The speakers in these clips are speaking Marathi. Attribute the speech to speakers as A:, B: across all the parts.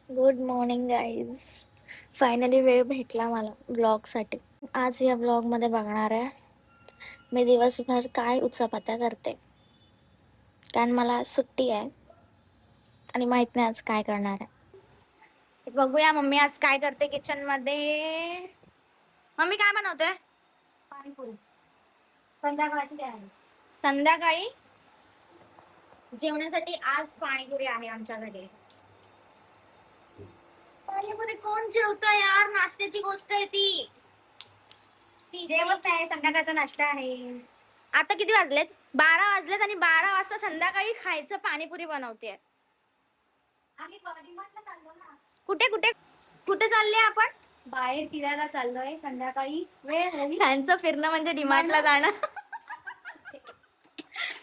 A: Good morning guys. फायनली वेळ भेटला मला ब्लॉगसाठी. आज या ब्लॉगमध्ये बघणार आहे मी दिवसभर काय उत्सापात्या करते, कारण मला आज सुट्टी आहे आणि माहित नाही आज काय करणार आहे. बघूया मम्मी आज काय करते किचन मध्ये. मम्मी काय बनवते? पाणीपुरी. संध्याकाळची काय आहे? संध्याकाळी जेवणासाठी आज पाणीपुरी आहे आमच्या घरी. पाणीपुरी कोण जेवतं यार, नाश्त्याची गोष्ट आहे ती. जेवत नाही, संध्याकाळचा नाश्ता आहे. आता किती वाजलेत? 12 वाजलेत आणि 12 वाजता संध्याकाळी खायचं पाणीपुरी बनवते. कुठे कुठे कुठे चालले आपण? बाहेर फिरायला चाललोय संध्याकाळी. वेळ झाली. त्यांचं फिरणं म्हणजे डीमार्टला जाणं.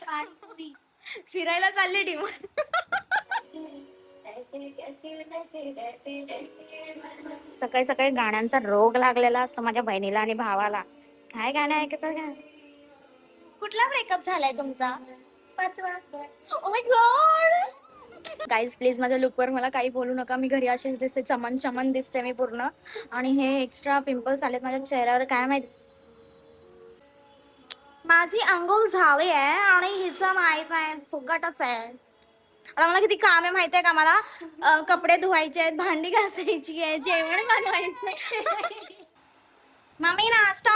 A: पाणीपुरी फिरायला चालले डीमार्ट. सकाळी सकाळी गाण्यांचा रोग लागलेला असतो माझ्या बहिणीला आणि भावाला. काय गाणं ऐकत? कुठला ब्रेकअप झालाय तुमचा? 5वा. Oh my god. Guys please माझ्या लुकवर मला काही बोलू नका. मी घरी अशीच दिसते, चमन चमन दिसते मी पूर्ण. आणि हे एक्स्ट्रा पिंपल्स आलेत माझ्या चेहऱ्यावर, काय माहित. माझी अंघोळ झाली आहे आणि हिचं माहित आहे फुगटच आहे. आता मला किती काम आहे माहिती आहे का? मला कपडे धुवायचे आहेत, भांडी घासायची आहे, जेवण बनवायचं. मम्मी नाश्ता.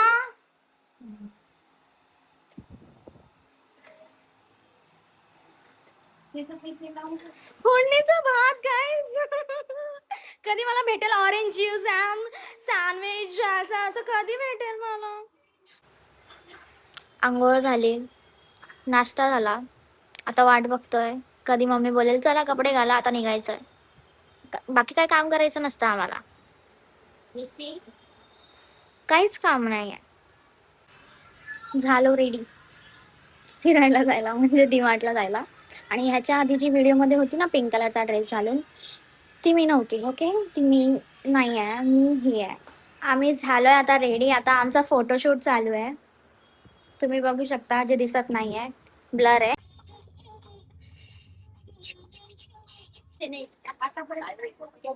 A: फोडणीचा भात गाईज. कधी मला भेटेल ऑरेंज ज्यूस अँड सँडविच असं कधी भेटेल मला? आंघोळ झाली, नाश्ता झाला, आता वाट बघतोय कधी मम्मी बोलेल चला कपडे घाला आता निघायचंय. बाकी काय काम करायचं नसतं आम्हाला. काहीच काम नाही आहे. झालो रेडी फिरायला जायला, म्हणजे डीमार्टला जायला. आणि ह्याच्या आधी जी व्हिडिओमध्ये होती ना पिंक कलरचा ड्रेस घालून, ती मी नव्हती. ओके, ती मी नाही आहे, मी ही आहे. आम्ही झालोय आता रेडी. आता आमचा फोटोशूट चालू आहे. तुम्ही बघू शकता, जे दिसत नाही आहे ब्लर आहे.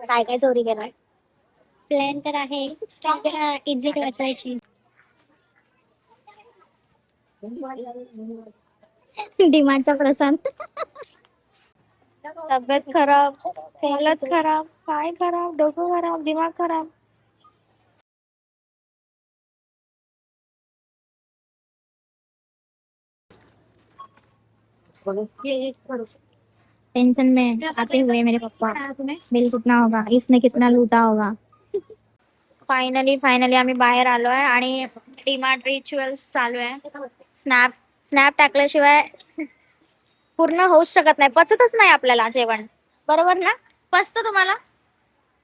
A: काय काय चोरी केलाय?
B: प्लॅन तर आहे इज्जत वाचवायची.
A: डिमांडचा प्रशांत. तब्येत खराब, हालत खराब, पाय खराब, डोकं खराब, दिमाग खराब. टेंशन में आते हुए मेरे पापा, बिल कितना होगा, इसने कितना लूटा होगा. फायनली आम्ही बाहेर आलोय आणि डीमार्ट रिच्युअल्स चालू आहे. स्नॅप स्नॅप टाकल्याशिवाय पूर्ण होऊच शकत नाही, पचतच नाही आपल्याला जेवण. बरोबर ना? पचत तुम्हाला?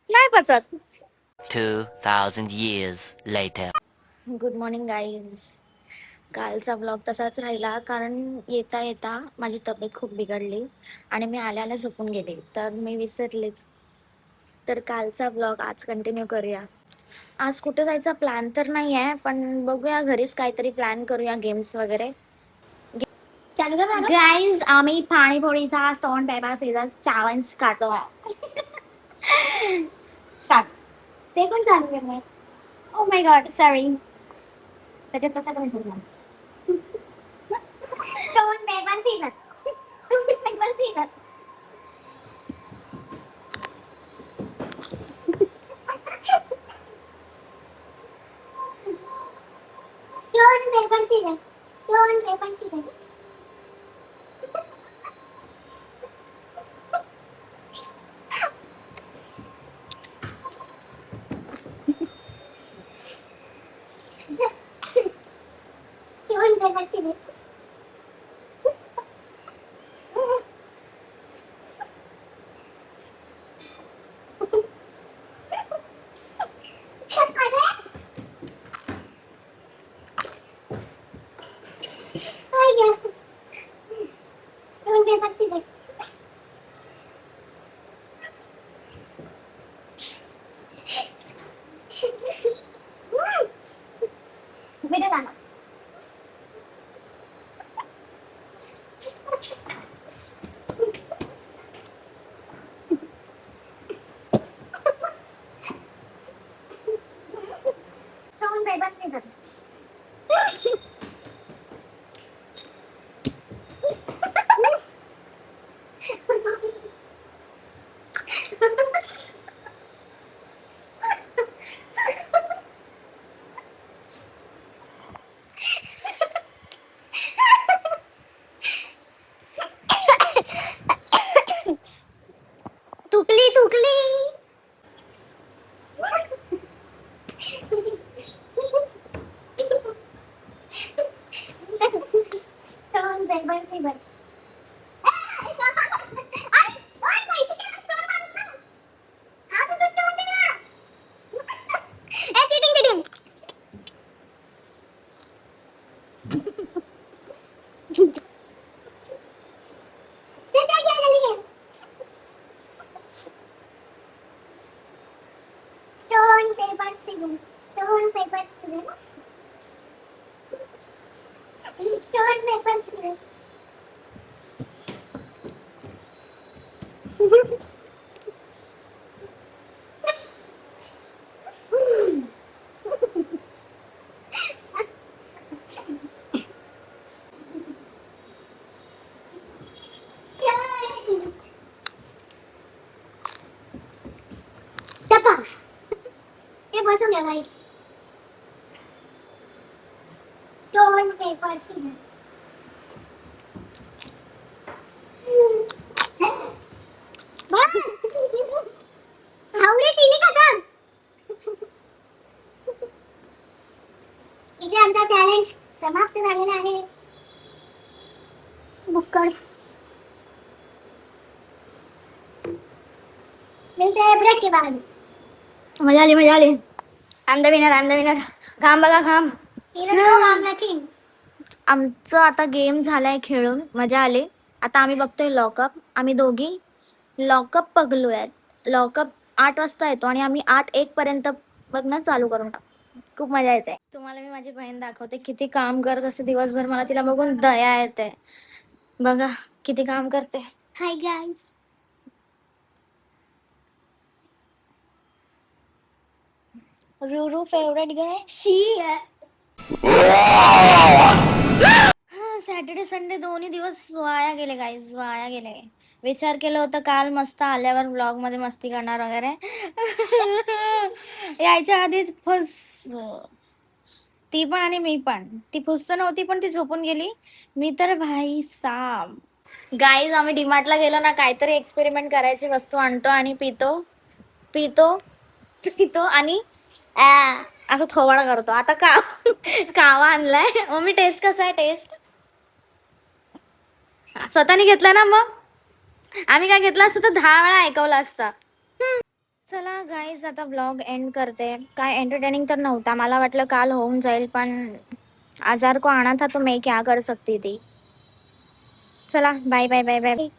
A: नाही पचत.
C: 2000 years later.
A: Good morning guys. कालचा ब्लॉग तसाच राहिला, कारण येता येता माझी तब्येत खूप बिघडली आणि मी आल्याला झोपून गेले, तर मी विसरलेच. तर कालचा ब्लॉग आज कंटिन्यू करूया. आज कुठे जायचा प्लॅन तर नाही आहे, पण बघूया घरीच काहीतरी प्लॅन करूया, गेम्स वगैरे. गाईज आम्ही पाणीपुरीचा स्टोन पेपर सीझर चॅलेंज काढतो. स्टार्ट. ते कोण चालू करणार? Oh my god, sorry. त्याच्यात तसा पण दिसत नाही.
B: Stone paper scissor. Stone paper scissor. Stone paper scissor. Stone paper scissor. Stone paper scissor. थुकली थुकली. Stone paper scissor. Stone, paper, scissors. Stone, paper, scissors. Stone, paper, scissors. टपा. ते बसून घ्या बाई. Stone paper Caesar. हावरे तिने खतम. इथे आमचा चॅलेंज समाप्त झालेला आहे. बुक्कड. मिलते हैं ब्रेक के बाद.
A: मजा आली मजा आली. I the winner. घाम बघा घाम. आमचं आता गेम झालाय खेळून, मजा आली. आता आम्ही बघतोय लॉकअप. आम्ही दोघी लॉकअप बघलोय. लॉकअप 8 वाजता येतो आणि आम्ही 8:01 पर्यंत बघणं चालू करून टाकू. खूप मजा येते. तुम्हाला मी माझी बहीण दाखवते किती काम करत असते दिवसभर. मला तिला बघून दया येते. बघा किती काम करते.
B: Hi guys.
A: Ruru favourite guy. Saturday Sunday दोन्ही दिवस वाया गेले गाईज, वाया गेले. विचार केलं होतं काल मस्त आल्यावर ब्लॉग मध्ये मस्ती करणार वगैरे. यायच्या आधीच फुस. ती पण आणि मी पण. ती फुस नव्हती पण ती झोपून गेली. मी तर भाई साब. गाईज आम्ही डीमार्टला गेलो ना, काहीतरी एक्सपेरिमेंट करायची वस्तू आणतो आणि पितो आणि असं थोबाडा करतो. आता कावा आणलाय. मम्मी टेस्ट कसा आहे? टेस्ट स्वतःने घेतला ना, मग आम्ही काय घेतलं असतं तर 10 वेळा ऐकवलं असतं. चला गाईज आता ब्लॉग एंड करते. काय एंटरटेनिंग तर नव्हता. मला वाटलं काल होऊन जाईल पण आजार को आना था तो मैं क्या कर सकती थी. चला बाय बाय बाय बाय.